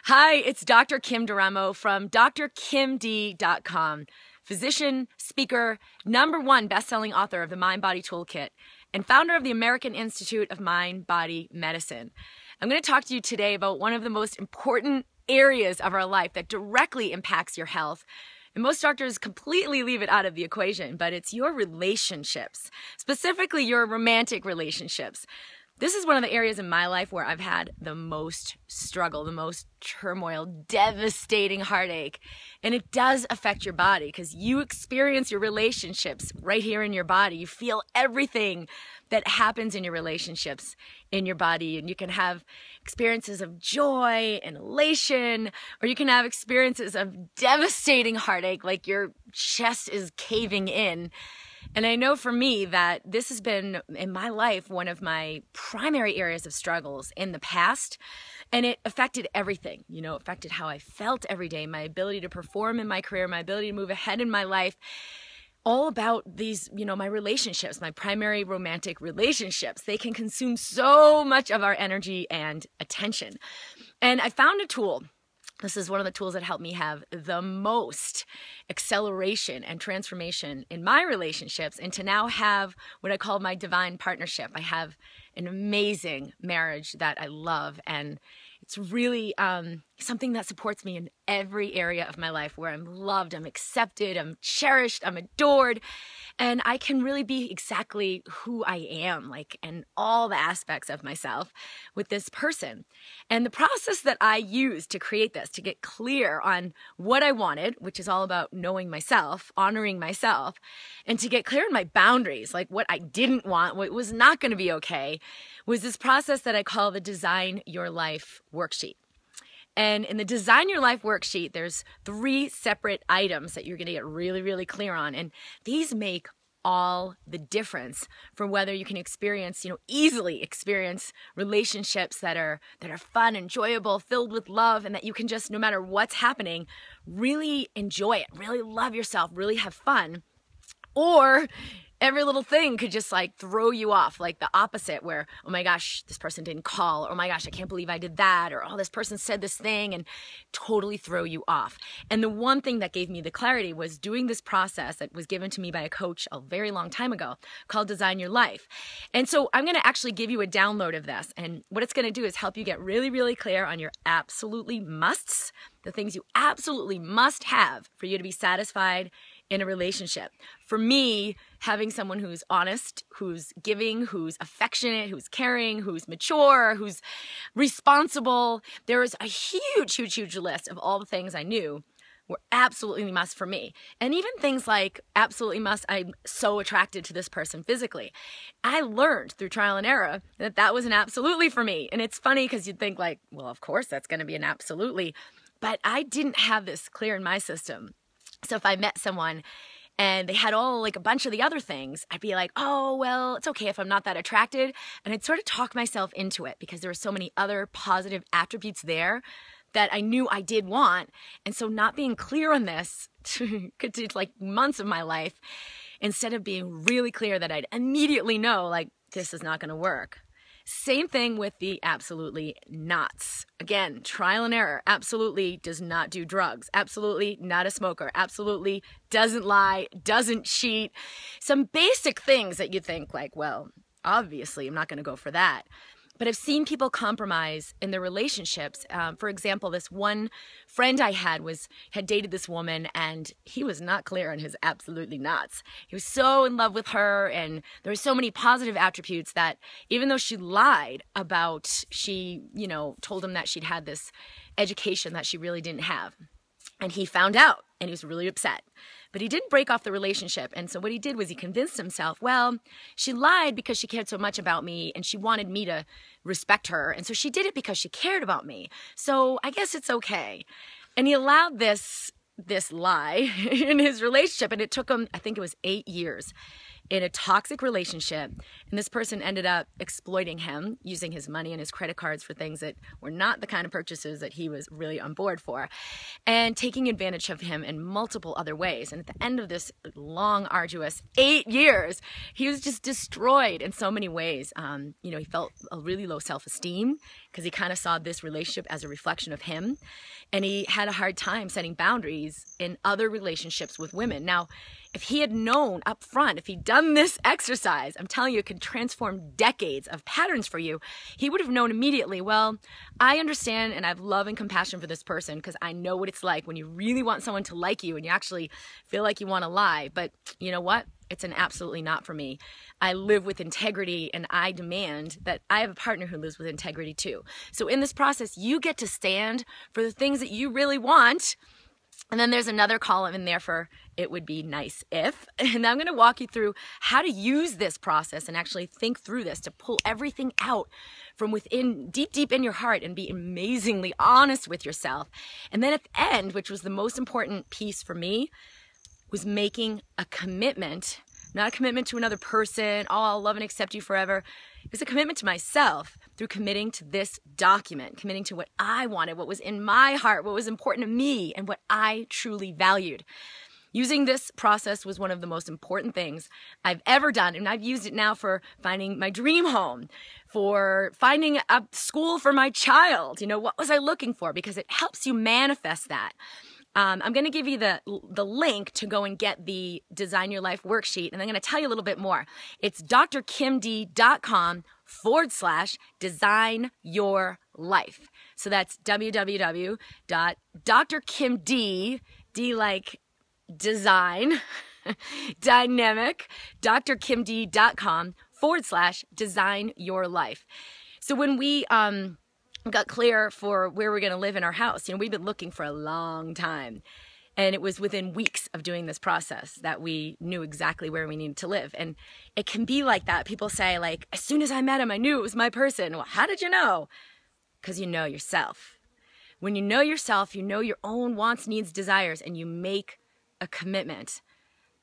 Hi, it's Dr. Kim Duramo from drkimd.com, physician, speaker, #1 best-selling author of the Mind-Body Toolkit, and founder of the American Institute of Mind-Body Medicine. I'm going to talk to you today about one of the most important areas of our life that directly impacts your health. And most doctors completely leave it out of the equation, but it's your relationships, specifically your romantic relationships. This is one of the areas in my life where I've had the most struggle, the most turmoil, devastating heartache. And it does affect your body because you experience your relationships right here in your body. You feel everything that happens in your relationships in your body. And you can have experiences of joy and elation, or you can have experiences of devastating heartache, like your chest is caving in. And I know for me that this has been, in my life, one of my primary areas of struggles in the past. And it affected everything. You know, it affected how I felt every day, my ability to perform in my career, my ability to move ahead in my life. All about these, my relationships, my primary romantic relationships. They can consume so much of our energy and attention. And I found a tool. This is one of the tools that helped me have the most acceleration and transformation in my relationships, and to now have what I call my divine partnership. I have an amazing marriage that I love, and it's really something that supports me in every area of my life, where I'm loved, I'm accepted, I'm cherished, I'm adored, and I can really be exactly who I am, and all the aspects of myself with this person. And the process that I used to create this, to get clear on what I wanted, which is all about knowing myself, honoring myself, and to get clear on my boundaries, like what I didn't want, what was not going to be okay, was this process that I call the Design Your Life Worksheet. And in the Design Your Life Worksheet, there's 3 separate items that you're going to get really, really clear on. And these make all the difference for whether you can experience, easily experience relationships that are fun, enjoyable, filled with love, and that you can just, no matter what's happening, really enjoy it, really love yourself, really have fun. Or every little thing could just throw you off, like the opposite, where, oh my gosh, this person didn't call, or oh my gosh, I can't believe I did that, or oh, this person said this thing, and totally throw you off. And the one thing that gave me the clarity was doing this process that was given to me by a coach a very long time ago called Design Your Life. And so I'm going to actually give you a download of this. And what it's going to do is help you get really, really clear on your absolutely musts, the things you absolutely must have for you to be satisfied in a relationship. For me, having someone who's honest, who's giving, who's affectionate, who's caring, who's mature, who's responsible, there is a huge, huge, huge list of all the things I knew were absolutely must for me. And even things like absolutely must, I'm so attracted to this person physically. I learned through trial and error that that was an absolutely for me. And it's funny because you'd think well, of course that's going to be an absolutely. But I didn't have this clear in my system. So if I met someone and they had all a bunch of the other things, I'd be like, oh, well, it's okay if I'm not that attracted. And I'd sort of talk myself into it because there were so many other positive attributes there that I knew I did want. And so not being clear on this could take months of my life, instead of being really clear that I'd immediately know this is not going to work. Same thing with the absolutely nots. Again, trial and error. Absolutely does not do drugs. Absolutely not a smoker. Absolutely doesn't lie, doesn't cheat. Some basic things that you think well, obviously I'm not going to go for that. But I've seen people compromise in their relationships. For example, this one friend I had dated this woman, and he was not clear on his absolutely nots. He was so in love with her, and there were so many positive attributes that even though she lied about, she, told him that she'd had this education that she really didn't have. And he found out, and he was really upset. But he didn't break off the relationship. And so what he did was he convinced himself, well, she lied because she cared so much about me and she wanted me to respect her. And so she did it because she cared about me. So I guess it's okay. And he allowed this lie in his relationship. And it took him, I think it was 8 years. in a toxic relationship, and this person ended up exploiting him, using his money and his credit cards for things that were not the kind of purchases that he was really on board for, and taking advantage of him in multiple other ways. And at the end of this long, arduous 8 years, he was just destroyed in so many ways. He felt a really low self-esteem because he kind of saw this relationship as a reflection of him, and he had a hard time setting boundaries in other relationships with women. Now, if he had known up front, if he'd done this exercise, I'm telling you, it could transform decades of patterns for you. He would have known immediately, well, I understand and I have love and compassion for this person because I know what it's like when you really want someone to like you and you actually feel like you want to lie. But you know what? It's an absolutely not for me. I live with integrity, and I demand that I have a partner who lives with integrity too. So in this process, you get to stand for the things that you really want. And then there's another column in there for it would be nice if. And I'm going to walk you through how to use this process and actually think through this to pull everything out from within, deep in your heart, and be amazingly honest with yourself. And then at the end, which was the most important piece for me, was making a commitment, not a commitment to another person, oh, I'll love and accept you forever. It was a commitment to myself through committing to this document, committing to what I wanted, what was in my heart, what was important to me, and what I truly valued. Using this process was one of the most important things I've ever done, and I've used it now for finding my dream home, for finding a school for my child. What was I looking for? Because it helps you manifest that. I'm going to give you the link to go and get the Design Your Life worksheet, and I'm going to tell you a little bit more. It's drkimd.com/design your life. So that's www.drkimd, D like design, dynamic, drkimd.com/design your life. So when we got clear for where we're going to live in our house, we've been looking for a long time. And it was within weeks of doing this process that we knew exactly where we needed to live. And it can be like that. People say, like, as soon as I met him, I knew it was my person. Well, how did you know? Because you know yourself. When you know yourself, you know your own wants, needs, desires, and you make a commitment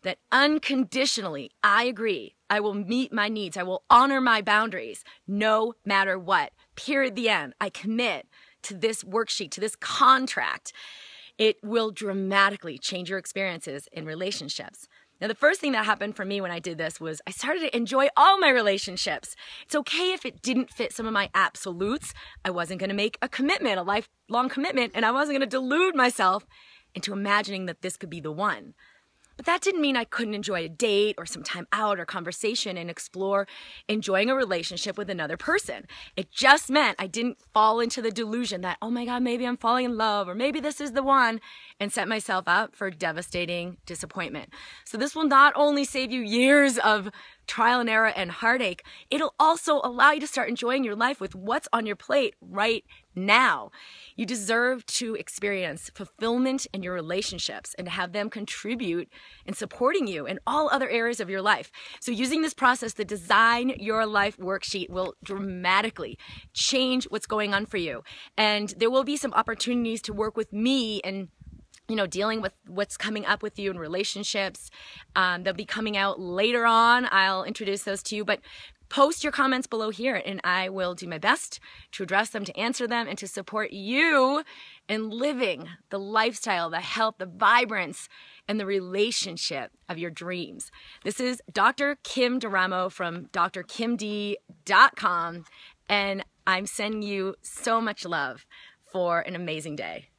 that unconditionally, I agree, I will meet my needs, I will honor my boundaries, no matter what. Period, the end. I commit to this worksheet, to this contract. It will dramatically change your experiences in relationships. Now, the first thing that happened for me when I did this was I started to enjoy all my relationships. It's okay if it didn't fit some of my absolutes. I wasn't going to make a commitment, a lifelong commitment, and I wasn't going to delude myself into imagining that this could be the one. But that didn't mean I couldn't enjoy a date or some time out or conversation and explore enjoying a relationship with another person. It just meant I didn't fall into the delusion that, oh my God, maybe I'm falling in love, or maybe this is the one, and set myself up for devastating disappointment. So this will not only save you years of trial and error and heartache, it'll also allow you to start enjoying your life with what's on your plate right now. You deserve to experience fulfillment in your relationships and to have them contribute in supporting you in all other areas of your life. So using this process, the Design Your Life worksheet will dramatically change what's going on for you. And there will be some opportunities to work with me and dealing with what's coming up with you in relationships. They'll be coming out later on. I'll introduce those to you, but post your comments below here and I will do my best to address them, to answer them, and to support you in living the lifestyle, the health, the vibrance, and the relationship of your dreams. This is Dr. Kim Duramo from drkimd.com, and I'm sending you so much love for an amazing day.